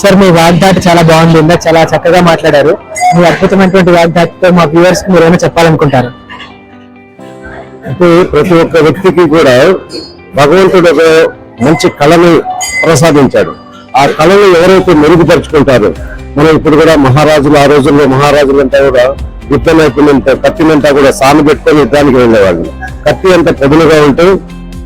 Sir మీ వాగ్దాటి చాలా బాగుంది, ఇందా చాలా చక్కగా మాట్లాడారు. మీ అద్భుతమైనటువంటి వాగ్దాటితో మా వ్యూవర్స్ కి మీరు ఏమైనా చెప్పాలనుకుంటారు? అంటే ప్రతి ఒక్క వ్యక్తికి కూడా భగవంతుడు ఒక మంచి కళని ప్రసాదించాడు. ఆ కళను ఎవరైతే మెరుగుపరుచుకుంటారో, మనం ఇప్పుడు కూడా మహారాజులు, ఆ రోజుల్లో మహారాజులంతా కూడా యుద్ధ నైపుణ్యంతో కత్తినంతా కూడా సాను పెట్టుకొని యుద్ధానికి వెళ్ళేవాళ్ళు. కత్తి అంత పదునుగా ఉంటే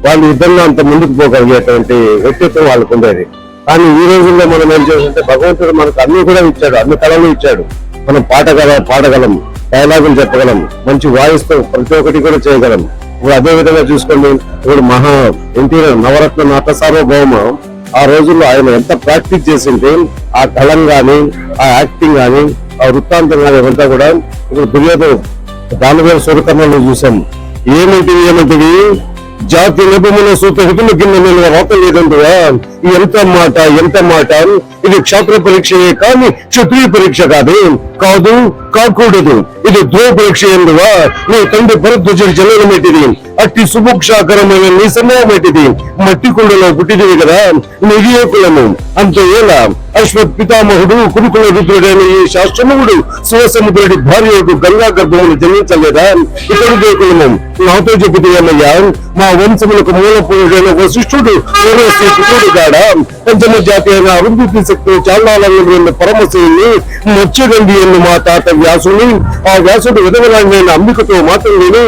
వాళ్ళు యుద్ధంలో అంత ముందుకు పోగలిగేటువంటి వ్యక్తిత్వం వాళ్ళకు ఉండేది. కానీ ఈ రోజుల్లో మనం ఏం చేస్తుంటే భగవంతుడు మనకు అన్ని కూడా ఇచ్చాడు, అన్ని కళలు ఇచ్చాడు. మనం పాడగలం, డైలాగులు చెప్పగలం, మంచి వాయిస్తో ప్రతి ఒక్కటి కూడా చేయగలం. ఇప్పుడు అదే విధంగా చూసుకోండి, ఇప్పుడు ఎన్టీఆర్ నవరత్న నట సార్వభౌమ ఆ రోజుల్లో ఆయన ఎంత ప్రాక్టీస్ చేసింటే ఆ కళం గాని, ఆ యాక్టింగ్ గాని, ఆ వృత్తాంతం గాని అంతా కూడా ఇప్పుడు దుర్యోధన దానివేల సూరకర్ణలో చూసాం. ఏమిటివి జాతి నిపుణుల సూత్రహితుల కింద నేను రాత లేదంటువా, ఎంత మాట. ఇది క్షాత్ర పరీక్షయే కానీ క్షత్రియ పరీక్ష కాకూడదు. ఇది ధ్రువ పరీక్ష ఎందువా, నీ తండ్రి భరద్వాజుడి జననమేటిది, అట్టి సుభుక్షాకరమైన నీ సమయమేటిది, మట్టి కుండలో పుట్టిదివి కదా నిజే కులము. అంతే ఎలా అశ్వత్ పితామహుడు కురుకుల రుద్రుడైన ఈ శాస్త్రముడు శివసముద్రుడి భార్యకు గంగా గర్భమును జన్మించలేదా? ఇతరుడే కులము నాతో చెబుతూ ఏమయ్యా, మా వంశములకు మూల పురుడైన వశిష్ఠుడు పుత్రుడు కాడా? పంచమ జాతి అయిన అభివృద్ధి శక్తి చాలాలంగా పరమశివుని మత్స్యగంధి ఎన్ను మా తాత వ్యాసుని, ఆ వ్యాసుడు విధవరాజైన అంబికతో మాత్రం నేను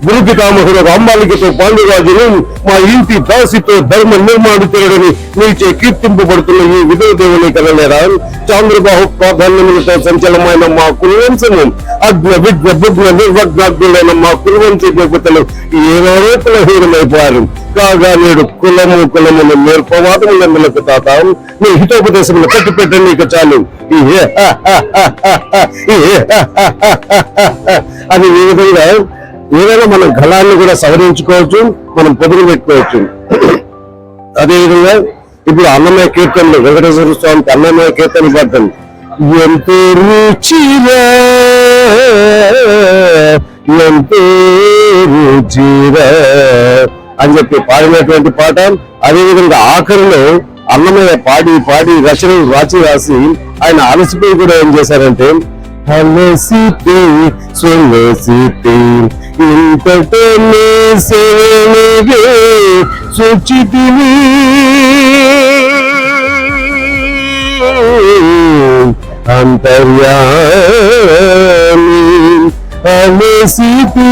గురు పితామహుడు రాంబాలికతో పాండురాజును మా ఇంటి దాసితో ధర్మ నిర్మాణితుడని నీచే కీర్తింపబడుతున్న ఈ విధవ దేవుని కనలేరా? చాంద్రబాహు ప్రాధాన్యములతో సంచలమైన మా కులవంశము అగ్న విఘ్న భుగ్న నిర్వగ్నాగ్నులైన మా కులవంశీ దేవతలు ఏనారోపణ హీనమైపోయారు. కాగా నేడు కులమును నేర్పవాదములకు తాత నీ హితోపదేశములు కట్టిపెట్టండి, నీకు చాలు అది ఈ విధంగా ఏదైనా మనం గళాన్ని కూడా సవరించుకోవచ్చు, మనం పొదుగు పెట్టుకోవచ్చు. అదేవిధంగా ఇప్పుడు అన్నమయ్య కీర్తనలు వెంకటేశ్వర స్వామికి అన్నమయ్య కీర్తన పాడతాం. ఎంతో రుచిరా అని చెప్పి పాడినటువంటి పాట. అదేవిధంగా ఆఖరిలో అన్నమయ్య పాడి రచనలు రాసి ఆయన అలసిపోయి కూడా ఏం చేశారంటే, అలసితే సొలసితే ఇంతటనే సేవగే సుచితిని అంతర్యామి అలసితే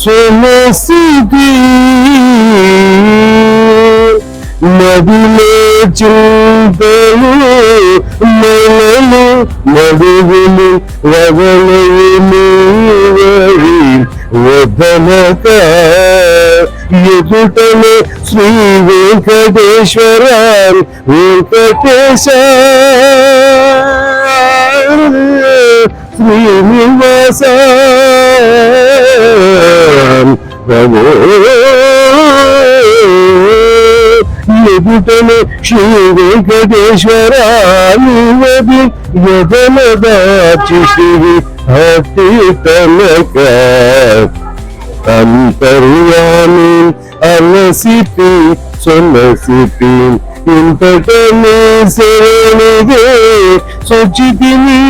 సొలసితే మదిలే చింతలు మనలు మడుగులు వదలవులు వదలక ఎదుటనే శ్రీ వెంకటేశ్వర శ్రీనివాస ఎదుటనే శ్రీ వెంకటేశ్వర యదనదాచివి అతీతనక అంతర్యామి అలసిపి సొలసిపి ఇంతటనే శరణిగే సుచితిని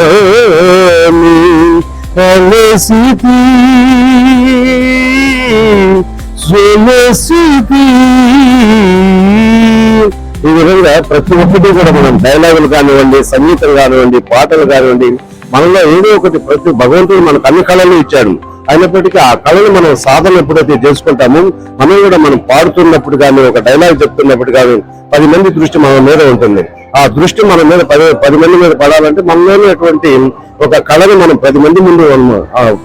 అంతర్యామి అలసిపి సొలసిపి. ఈ విధంగా ప్రతి ఒక్కటి కూడా మనం డైలాగులు కానివ్వండి, సంగీతం కానివ్వండి, పాటలు కానివ్వండి, మనలో ఏదో ఒకటి ప్రతి భగవంతుడు మనకు అన్ని కళలు ఇచ్చాడు. అయినప్పటికీ ఆ కళను మనం సాధన ఎప్పుడైతే చేసుకుంటామో, మనం కూడా మనం పాడుతున్నప్పుడు కానీ, ఒక డైలాగ్ చెప్తున్నప్పుడు కానీ 10 మంది దృష్టి మన మీద ఉంటుంది. ఆ దృష్టి మన మీద 10 మంది మీద పడాలంటే మనలోనే అటువంటి ఒక కళను మనం 10 మంది ముందు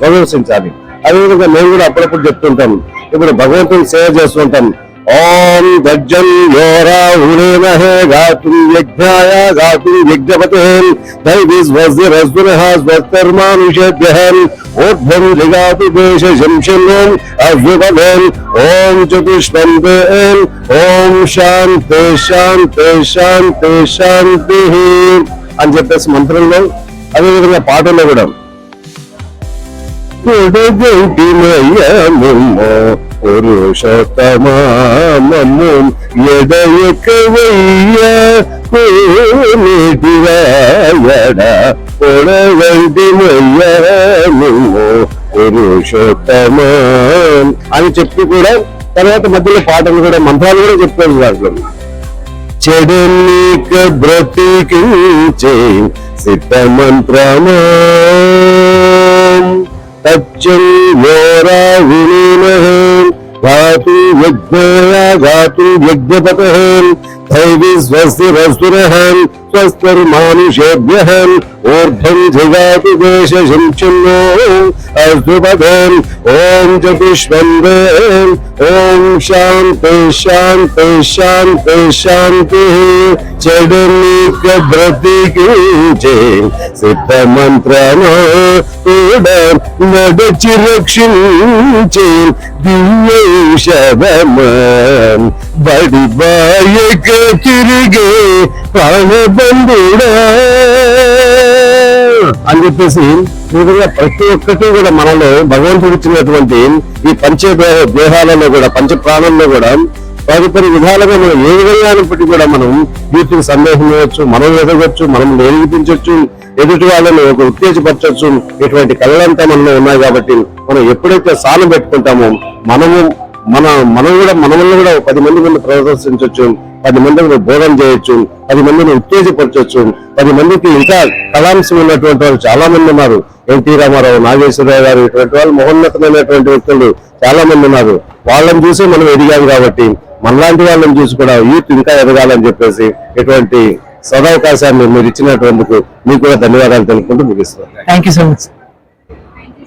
ప్రదర్శించాలి. అదేవిధంగా మేము కూడా అప్పుడప్పుడు చెప్తుంటాం, ఇప్పుడు భగవంతుని సేవ చేస్తుంటాం. ఓం గజ్జం యోరా ఉడేన గాతుం యజ్ఞాయ గాతుం యజ్ఞపతే దైవీస్వస్తిరస్వరహాస్వస్తర్మానుషేభ్యః ఓర్ధ్వం లిగాతు దేశ శంశం అవ్యుపదేం ఓం చతుష్పందేం ఓం శాంతి శాంతి శాంతి శాంతి అని చెప్పేసి మంత్రంలో, అదేవిధంగా పాటల్లో కూడా కొడగంటిమయ్యము పురుషోత్తమము ఎడయకవయ్య కోనేటిరాయడ కొడగంటిమయ్యము పురుషోత్తమ అని చెప్పి కూడా తర్వాత మధ్యలో పాటలు కూడా మంత్రాలు కూడా చెప్పారు దాంట్లో. చెడనీక బ్రతికించే సిద్ధ మంత్రమా తచ్చం ఘాతు ఘాతు యజ్ఞపత దైవీ స్వస్తిరస్తురః స్వస్తిర్మానుషేభ్యః ఊర్ధ్వం జగాతు దేశశంచన్నో అస్తు పదం. ఓం చతుష్వందే ఓం శాంతి శాంతి శాంతి శాంతి. చెడనీక బ్రతికించే సిద్ధ మంత్రమా కూడా నడచి రక్షించే దివ్యౌషధమా బడి బాయక తిరిగే ప్రాణబంధుడా అని చెప్పేసి ఈ విధంగా ప్రతి ఒక్కటి కూడా మనలో భగవంతుడు ఇచ్చినటువంటి ఈ పంచ దేహాలలో కూడా పంచ ప్రాణంలో కూడా తదుపరి విధాలుగా మనం ఏ విధంగా అయినప్పటికీ కూడా మనం వీటికి సందేహం ఇవ్వచ్చు, మనం ఎదగొచ్చు, మనం నిరూపించవచ్చు, ఎదుటి వాళ్ళని ఒక ఉత్తేజపరచవచ్చు. ఇటువంటి కళలంతా మనలో ఉన్నాయి కాబట్టి మనం ఎప్పుడైతే సాను పెట్టుకుంటామో మనం కూడా మనల్ని కూడా 10 మంది ముందు ప్రదర్శించవచ్చు, 10 మందిని బోధన చేయొచ్చు, 10 మందిని ఉత్తేజపరచవచ్చు. 10 మందికి ఇంకా కళాంశం ఉన్నటువంటి వాళ్ళు చాలా మంది ఉన్నారు. ఎన్టీ రామారావు, నాగేశ్వరరావు గారు ఇటువంటి వాళ్ళు మహోన్నతమైనటువంటి వ్యక్తులు చాలా మంది ఉన్నారు. వాళ్ళని చూసి మనం ఎదిగాం కాబట్టి మనలాంటి వాళ్ళని చూసి కూడా యూత్ ఇంకా ఎదగాలని చెప్పేసి ఇటువంటి సదవకాశాన్ని మీరు ఇచ్చినటువంటి మీకు కూడా ధన్యవాదాలు తెలుపుకుంటూ ముగిస్తున్నాను. Thank you so much.